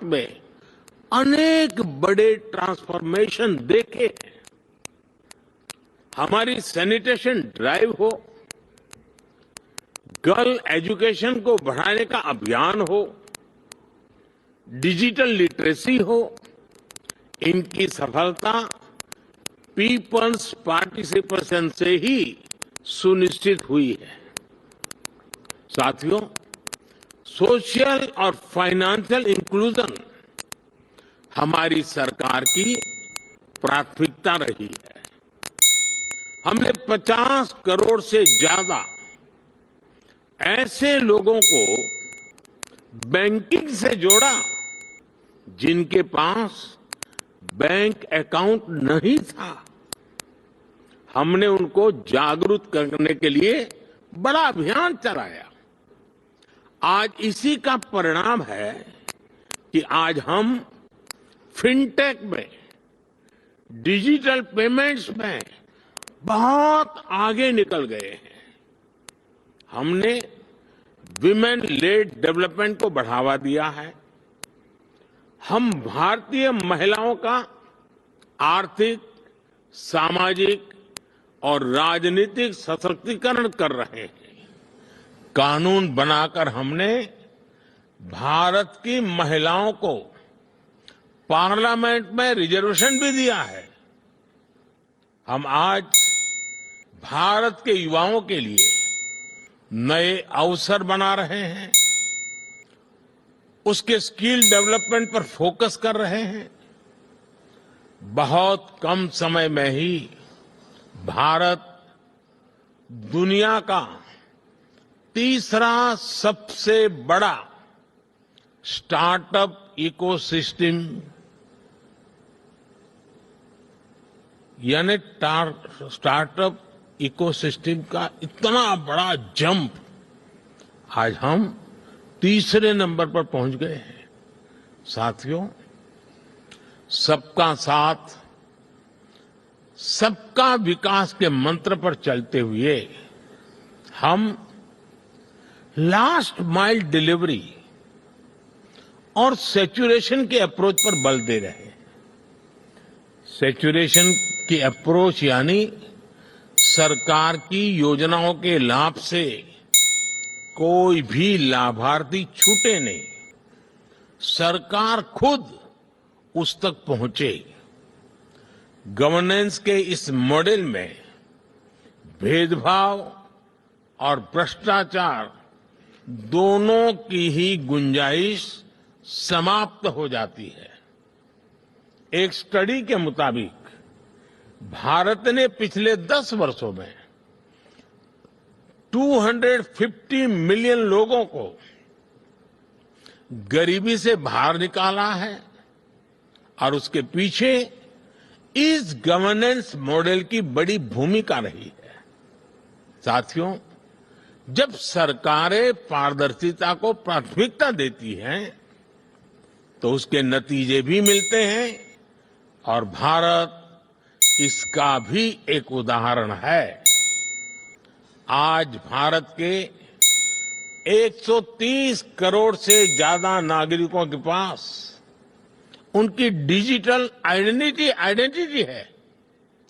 में अनेक बड़े ट्रांसफॉर्मेशन देखे हैं। हमारी सैनिटेशन ड्राइव हो, गर्ल एजुकेशन को बढ़ाने का अभियान हो, डिजिटल लिटरेसी हो, इनकी सफलता पीपल्स पार्टिसिपेशन से ही सुनिश्चित हुई है। साथियों, सोशल और फाइनेंशियल इंक्लूजन हमारी सरकार की प्राथमिकता रही है। हमने 50 करोड़ से ज्यादा ऐसे लोगों को बैंकिंग से जोड़ा जिनके पास बैंक अकाउंट नहीं था। हमने उनको जागरूक करने के लिए बड़ा अभियान चलाया। आज इसी का परिणाम है कि आज हम फिनटेक में, डिजिटल पेमेंट्स में बहुत आगे निकल गए हैं। हमने विमेन लेड डेवलपमेंट को बढ़ावा दिया है। हम भारतीय महिलाओं का आर्थिक, सामाजिक और राजनीतिक सशक्तिकरण कर रहे हैं। कानून बनाकर हमने भारत की महिलाओं को पार्लियामेंट में रिजर्वेशन भी दिया है। हम आज भारत के युवाओं के लिए नए अवसर बना रहे हैं, उसके स्किल डेवलपमेंट पर फोकस कर रहे हैं। बहुत कम समय में ही भारत दुनिया का तीसरा सबसे बड़ा स्टार्टअप इकोसिस्टम यानी स्टार्टअप इकोसिस्टम का इतना बड़ा जंप आज हम तीसरे नंबर पर पहुंच गए हैं। साथियों, सबका साथ, सबका विकास के मंत्र पर चलते हुए हम लास्ट माइल डिलीवरी और सैचुरेशन के अप्रोच पर बल दे रहे हैं। सैचुरेशन की अप्रोच यानी सरकार की योजनाओं के लाभ से कोई भी लाभार्थी छूटे नहीं, सरकार खुद उस तक पहुंचे। गवर्नेंस के इस मॉडल में भेदभाव और भ्रष्टाचार दोनों की ही गुंजाइश समाप्त हो जाती है। एक स्टडी के मुताबिक भारत ने पिछले 10 वर्षों में 250 मिलियन लोगों को गरीबी से बाहर निकाला है और उसके पीछे इस गवर्नेंस मॉडल की बड़ी भूमिका रही है। साथियों, जब सरकारें पारदर्शिता को प्राथमिकता देती हैं तो उसके नतीजे भी मिलते हैं और भारत इसका भी एक उदाहरण है। आज भारत के 130 करोड़ से ज्यादा नागरिकों के पास उनकी डिजिटल आइडेंटिटी है।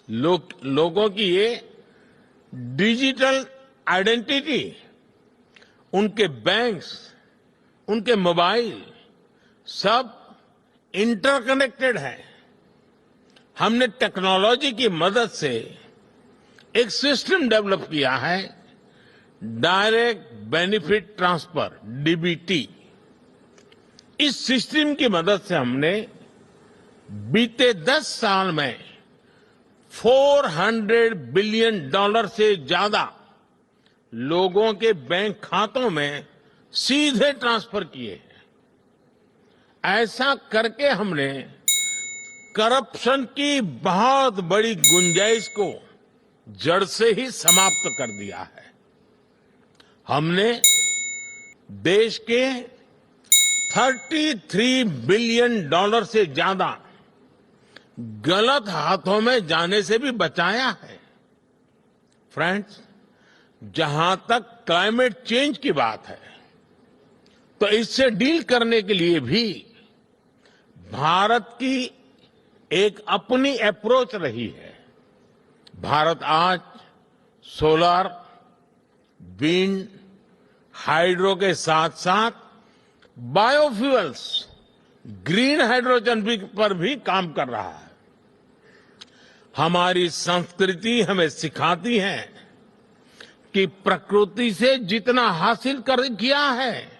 लोगों की ये डिजिटल आइडेंटिटी, उनके बैंक्स, उनके मोबाइल सब इंटरकनेक्टेड है। हमने टेक्नोलॉजी की मदद से एक सिस्टम डेवलप किया है, डायरेक्ट बेनिफिट ट्रांसफर, डीबीटी। इस सिस्टम की मदद से हमने बीते 10 साल में $400 बिलियन से ज्यादा लोगों के बैंक खातों में सीधे ट्रांसफर किए हैं। ऐसा करके हमने करप्शन की बहुत बड़ी गुंजाइश को जड़ से ही समाप्त कर दिया है। हमने देश के $33 बिलियन से ज्यादा गलत हाथों में जाने से भी बचाया है। फ्रेंड्स, जहां तक क्लाइमेट चेंज की बात है तो इससे डील करने के लिए भी भारत की एक अपनी अप्रोच रही है। भारत आज सोलर, विंड, हाइड्रो के साथ साथ बायोफ्यूल्स, ग्रीन हाइड्रोजन पर भी काम कर रहा है। हमारी संस्कृति हमें सिखाती है कि प्रकृति से जितना हासिल किया है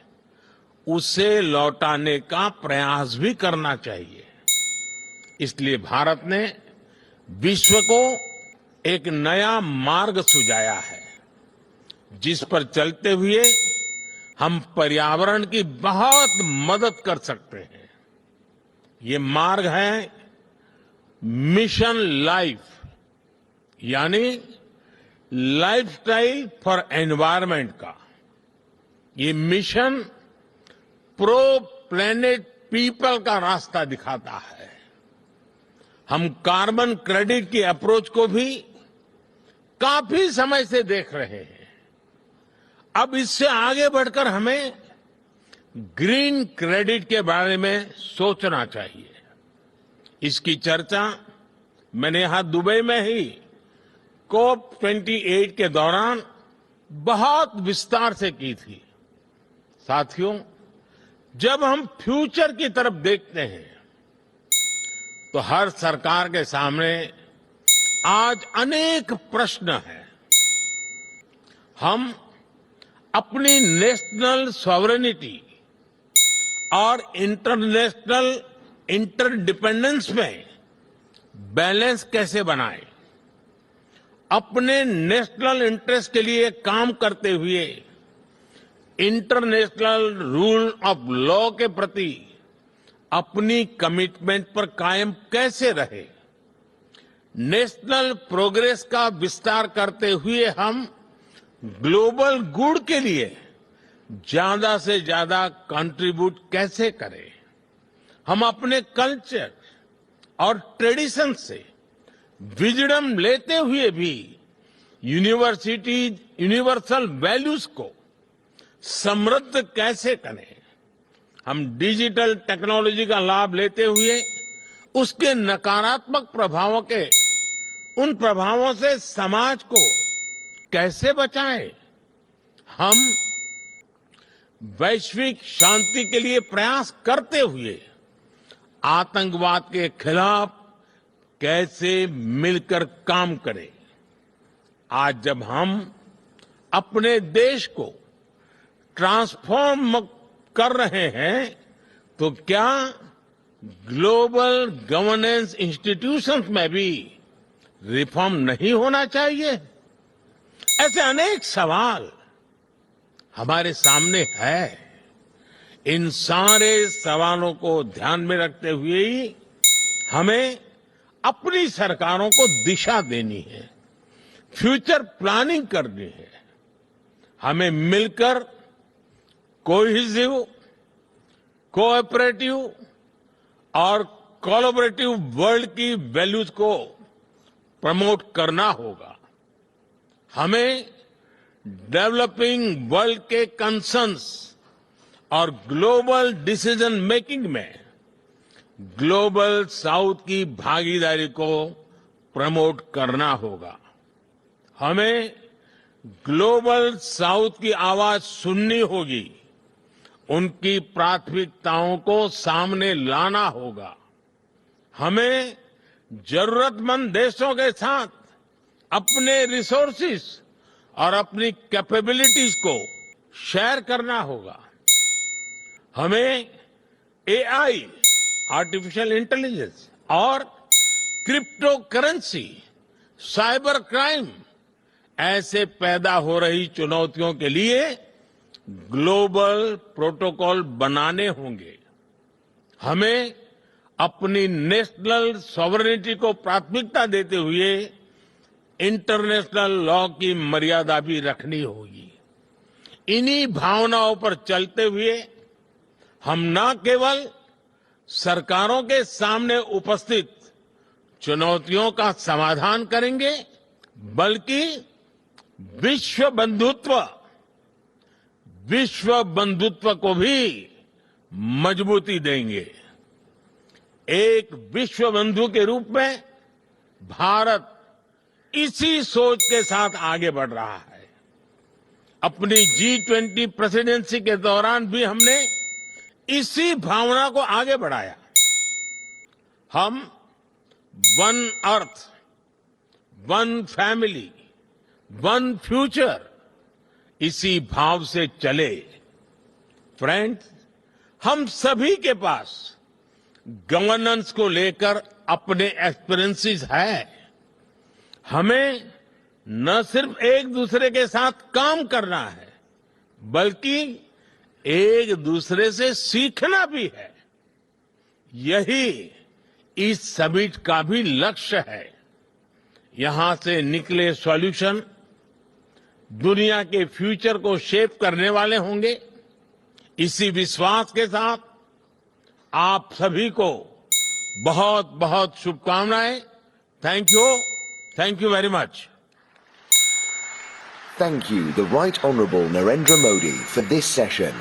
उसे लौटाने का प्रयास भी करना चाहिए। इसलिए भारत ने विश्व को एक नया मार्ग सुझाया है, जिस पर चलते हुए हम पर्यावरण की बहुत मदद कर सकते हैं। ये मार्ग है मिशन लाइफ, यानी लाइफस्टाइल फॉर एनवायरमेंट का। ये मिशन प्रो प्लेनेट पीपल का रास्ता दिखाता है। हम कार्बन क्रेडिट की अप्रोच को भी काफी समय से देख रहे हैं। अब इससे आगे बढ़कर हमें ग्रीन क्रेडिट के बारे में सोचना चाहिए। इसकी चर्चा मैंने यहां दुबई में ही COP28 के दौरान बहुत विस्तार से की थी। साथियों, जब हम फ्यूचर की तरफ देखते हैं तो हर सरकार के सामने आज अनेक प्रश्न हैं। हम अपनी नेशनल सॉवरेनिटी और इंटरनेशनल इंटरडिपेंडेंस में बैलेंस कैसे बनाएं? अपने नेशनल इंटरेस्ट के लिए काम करते हुए इंटरनेशनल रूल ऑफ लॉ के प्रति अपनी कमिटमेंट पर कायम कैसे रहे? नेशनल प्रोग्रेस का विस्तार करते हुए हम ग्लोबल गुड के लिए ज्यादा से ज्यादा कंट्रीब्यूट कैसे करें? हम अपने कल्चर और ट्रेडिशन से विजडम लेते हुए भी यूनिवर्सल वैल्यूज को समृद्ध कैसे करें? हम डिजिटल टेक्नोलॉजी का लाभ लेते हुए उसके नकारात्मक प्रभावों उन प्रभावों से समाज को कैसे बचाएं? हम वैश्विक शांति के लिए प्रयास करते हुए आतंकवाद के खिलाफ कैसे मिलकर काम करें? आज जब हम अपने देश को ट्रांसफॉर्म कर रहे हैं तो क्या ग्लोबल गवर्नेंस इंस्टीट्यूशंस में भी रिफॉर्म नहीं होना चाहिए? ऐसे अनेक सवाल हमारे सामने है। इन सारे सवालों को ध्यान में रखते हुए ही हमें अपनी सरकारों को दिशा देनी है, फ्यूचर प्लानिंग करनी है। हमें मिलकर कोहेसिव, कोऑपरेटिव और कोलैबोरेटिव वर्ल्ड की वैल्यूज को प्रमोट करना होगा। हमें डेवलपिंग वर्ल्ड के कंसर्न्स और ग्लोबल डिसीजन मेकिंग में ग्लोबल साउथ की भागीदारी को प्रमोट करना होगा। हमें ग्लोबल साउथ की आवाज सुननी होगी, उनकी प्राथमिकताओं को सामने लाना होगा। हमें जरूरतमंद देशों के साथ अपने रिसोर्सेस और अपनी कैपेबिलिटीज को शेयर करना होगा। हमें एआई, आर्टिफिशियल इंटेलिजेंस और क्रिप्टो करेंसी, साइबर क्राइम ऐसे पैदा हो रही चुनौतियों के लिए ग्लोबल प्रोटोकॉल बनाने होंगे। हमें अपनी नेशनल सॉवरेनिटी को प्राथमिकता देते हुए इंटरनेशनल लॉ की मर्यादा भी रखनी होगी। इन्हीं भावनाओं पर चलते हुए हम न केवल सरकारों के सामने उपस्थित चुनौतियों का समाधान करेंगे, बल्कि विश्व बंधुत्व को भी मजबूती देंगे। एक विश्व बंधु के रूप में भारत इसी सोच के साथ आगे बढ़ रहा है। अपनी G20 प्रेसिडेंसी के दौरान भी हमने इसी भावना को आगे बढ़ाया। हम one earth, one family, one future इसी भाव से चले। फ्रेंड्स, हम सभी के पास गवर्नेंस को लेकर अपने एक्सपीरियंसेस है। हमें न सिर्फ एक दूसरे के साथ काम करना है, बल्कि एक दूसरे से सीखना भी है। यही इस समिट का भी लक्ष्य है। यहां से निकले सॉल्यूशन दुनिया के फ्यूचर को शेप करने वाले होंगे। इसी विश्वास के साथ आप सभी को बहुत बहुत शुभकामनाएं। Thank you very much. Thank you, the Right Honourable Narendra Modi, for this session.